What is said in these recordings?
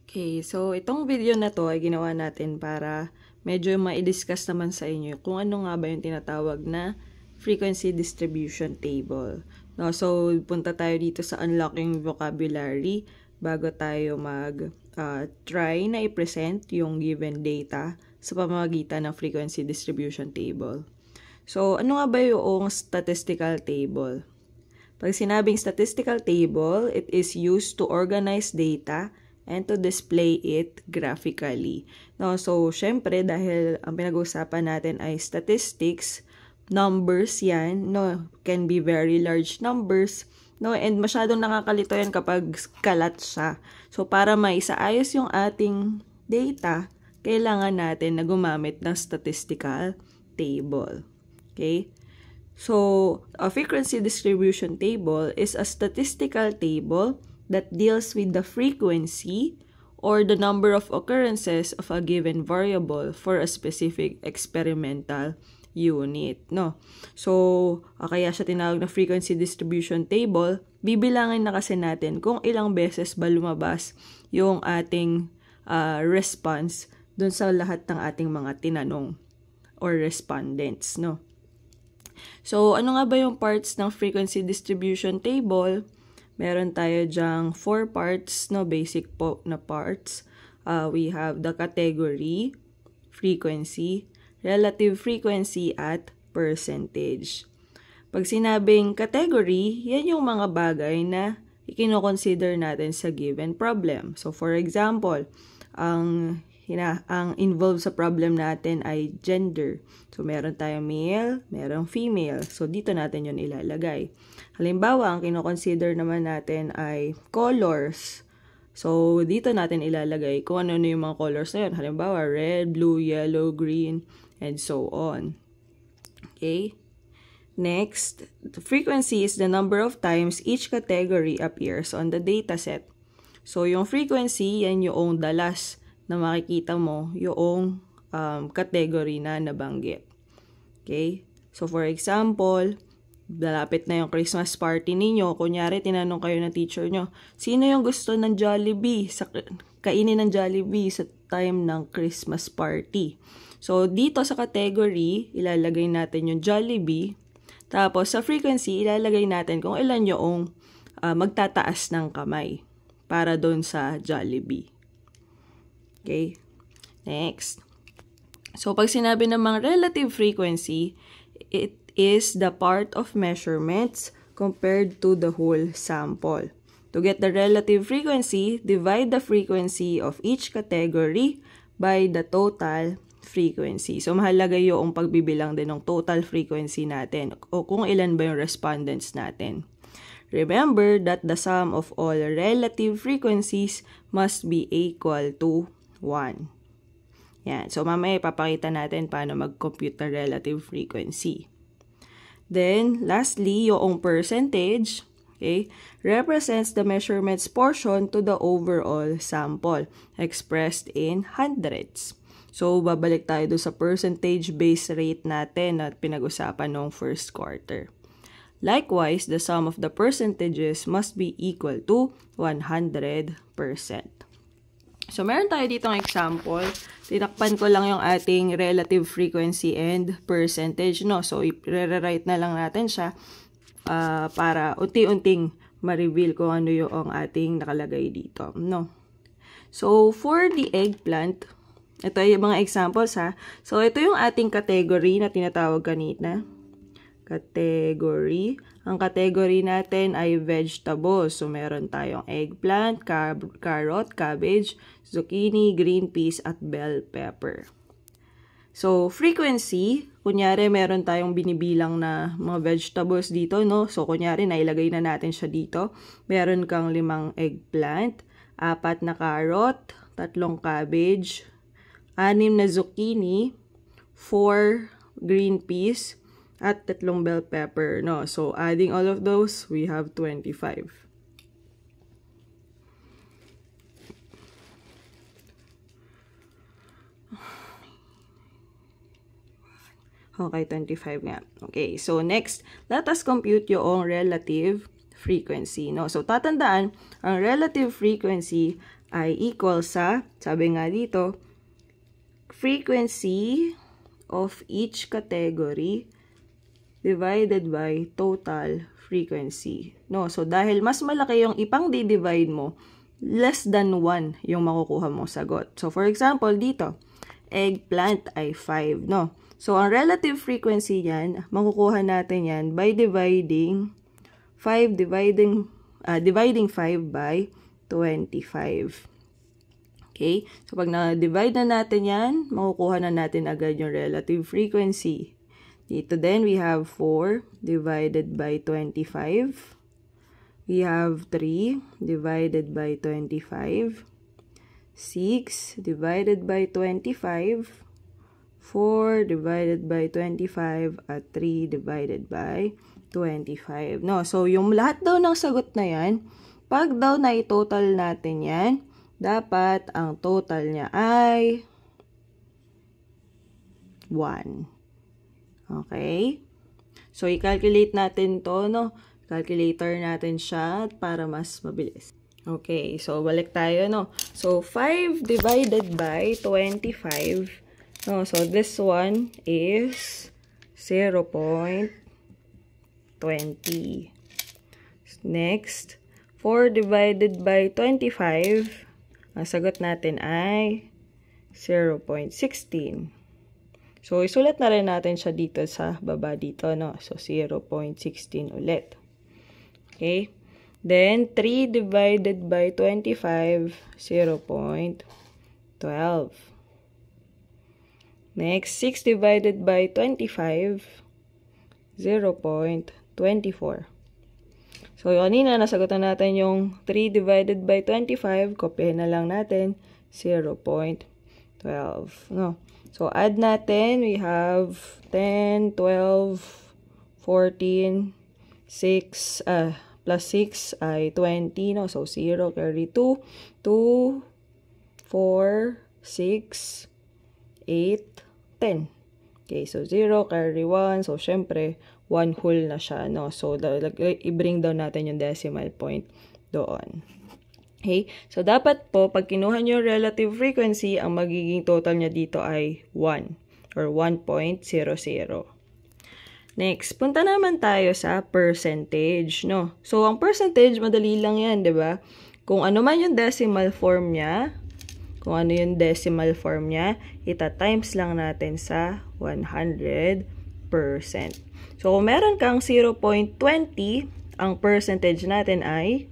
Okay, so itong video na to ay ginawa natin para medyo ma-discuss naman sa inyo kung ano nga ba yung tinatawag na frequency distribution table. No, so punta tayo dito sa unlocking vocabulary bago tayo try na i-present yung given data sa pamamagitan ng frequency distribution table. So ano nga ba yung statistical table? Pag sinabing statistical table, it is used to organize data and to display it graphically. No, so, syempre, dahil ang pinag-uusapan natin ay statistics, numbers yan, no, can be very large numbers, no, and masyadong nakakalito yan kapag kalat siya. So, para maisaayos yung ating data, kailangan natin na gumamit ng statistical table. Okay? So, a frequency distribution table is a statistical table that deals with the frequency or the number of occurrences of a given variable for a specific experimental unit, no? So, kaya siya tinawag na frequency distribution table, bibilangin na kasi natin kung ilang beses ba lumabas yung ating response dun sa lahat ng ating mga tinanong or respondents, no? So, ano nga ba yung parts ng frequency distribution table? Meron tayo dyang 4 parts, no, basic po na parts. We have the category, frequency, relative frequency, at percentage. Pag sinabing category, yan yung mga bagay na ikino-consider natin sa given problem. So, for example, ang involved sa problem natin ay gender. So, meron tayong male, merong female. So, dito natin yun ilalagay. Halimbawa, ang kino-consider naman natin ay colors. So, dito natin ilalagay kung ano yung mga colors na yun. Halimbawa, red, blue, yellow, green, and so on. Okay? Next, the frequency is the number of times each category appears on the dataset. So, yung frequency, yan yung dalas na makikita mo yung category na nabanggit. Okay? So, for example, dalapit na yung Christmas party ninyo. Kunyari, tinanong kayo ng teacher nyo, sino yung gusto ng Jollibee? Kainin ng Jollibee sa time ng Christmas party. So, dito sa category, ilalagay natin yung Jollibee. Tapos, sa frequency, ilalagay natin kung ilan yung magtataas ng kamay para doon sa Jollibee. Okay? Next. So, pag sinabi namang relative frequency, it is the part of measurements compared to the whole sample. To get the relative frequency, divide the frequency of each category by the total frequency. So, mahalaga yung pagbibilang din ng total frequency natin o kung ilan ba yung respondents natin. Remember that the sum of all relative frequencies must be equal to 1. Yan. So, mamaya ipapakita natin paano mag-compute ng relative frequency. Then, lastly, yung percentage, okay, represents the measurements portion to the overall sample, expressed in hundreds. So, babalik tayo doon sa percentage-based rate natin na pinag-usapan noong first quarter. Likewise, the sum of the percentages must be equal to 100%. So, meron tayo dito ng example. Tinakpan ko lang yung ating relative frequency and percentage, no? So, i-rewrite na lang natin siya para unti-unting ma-reveal kung ano yung ating nakalagay dito, no? So, for the eggplant, ito yung mga examples, ha? So, ito yung ating category na tinatawag kanina. Category. Ang category natin ay vegetables. So, meron tayong eggplant, carrot, cabbage, zucchini, green peas, at bell pepper. So, frequency, kunyari meron tayong binibilang na mga vegetables dito, no? So, kunyari, nailagay na natin siya dito. Meron kang 5 eggplant, 4 na carrot, 3 cabbage, 6 na zucchini, 4 green peas, at 3 bell pepper, no? So, adding all of those, we have 25. Okay, 25 nga. Okay, so next, let us compute yung relative frequency, no? So, tatandaan, ang relative frequency ay equal sa, sabi nga dito, frequency of each category divided by total frequency. No, so dahil mas malaki yung ipang di-divide mo, less than 1 yung makukuha mong sagot. So for example, dito, eggplant ay 5, no? So ang relative frequency niyan, makukuha natin yan by dividing 5 by 25. Okay? So pag na-divide na natin yan, makukuha na natin agad yung relative frequency. Dito din, we have 4 divided by 25. We have 3 divided by 25. 6 divided by 25. 4 divided by 25. At 3 divided by 25. No, so yung lahat daw ng sagot na yan, pag daw na i-total natin yan, dapat ang total niya ay 1. Okay? So, i-calculate natin to, no? Calculator natin siya para mas mabilis. Okay, so balik tayo, no? So, 5 divided by 25. No, so this one is 0.20. Next, 4 divided by 25. Ang sagot natin ay 0.16. So, isulat na rin natin siya dito sa baba dito, no? So, 0.16 ulit. Okay? Then, 3 divided by 25, 0.12. Next, 6 divided by 25, 0.24. So, kanina, nasagutan natin yung 3 divided by 25, kopyahin na lang natin, 0.12. No? So, add natin, we have 10, 12, 14, 6, plus 6 ay 20, no? So, 0, carry 2, 2, 4, 6, 8, 10. Okay, so 0, carry 1. So, syempre, 1 whole na siya, no? So, i-bring down natin yung decimal point doon. Okay? So, dapat po, pag kinuha nyo relative frequency, ang magiging total niya dito ay 1 or 1.00. Next, punta naman tayo sa percentage, no? So, ang percentage, madali lang yan, di ba? Kung ano man yung decimal form niya, ita-times lang natin sa 100%. So, kung meron kang 0.20, ang percentage natin ay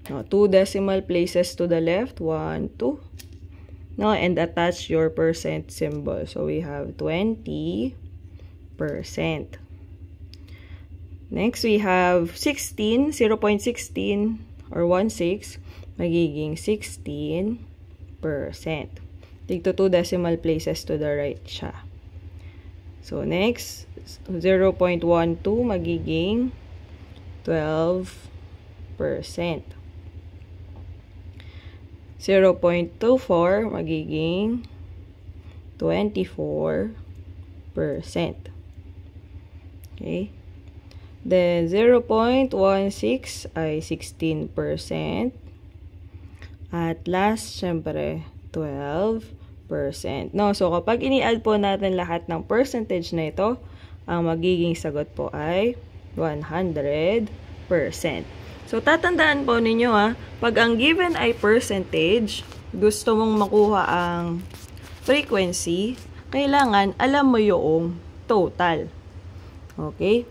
2 decimal places to the left, 1, 2. No, and attach your percent symbol. So, we have 20%. Next, we have 16, 0.16 or 1/6, magiging 16%. Tigto 2 decimal places to the right siya. So, next, 0.12 magiging 12%. 0.24 magiging 24%. Okay? Then, 0.16 ay 16%. At last, syempre, 12%. No? So, kapag ini-add po natin lahat ng percentage na ito, ang magiging sagot po ay 100%. So, tatandaan po ninyo pag ang given ay percentage, gusto mong makuha ang frequency, kailangan alam mo yung total. Okay?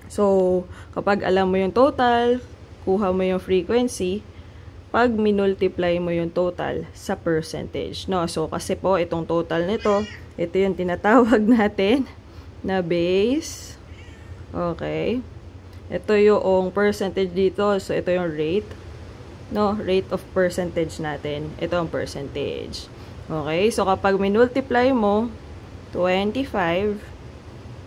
So, kapag alam mo yung total, kuha mo yung frequency, pag minultiply mo yung total sa percentage. No? So, kasi po, itong total nito, ito yung tinatawag natin na base. Okay? Ito yung percentage dito. So, ito yung rate. No? Rate of percentage natin. Ito ang percentage. Okay? So, kapag minultiply mo, 25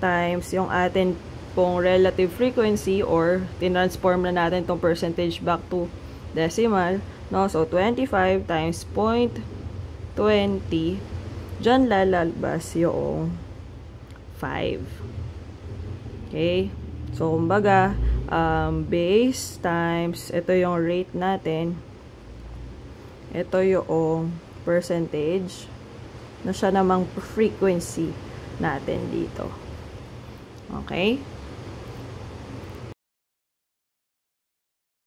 times yung atin pong relative frequency or tinransform na natin itong percentage back to decimal. No? So, 25 times 0.20. Diyan lalabas yung 5. Okay? So, kumbaga, base times, ito yung rate natin, ito yung percentage na siya namang frequency natin dito. Okay?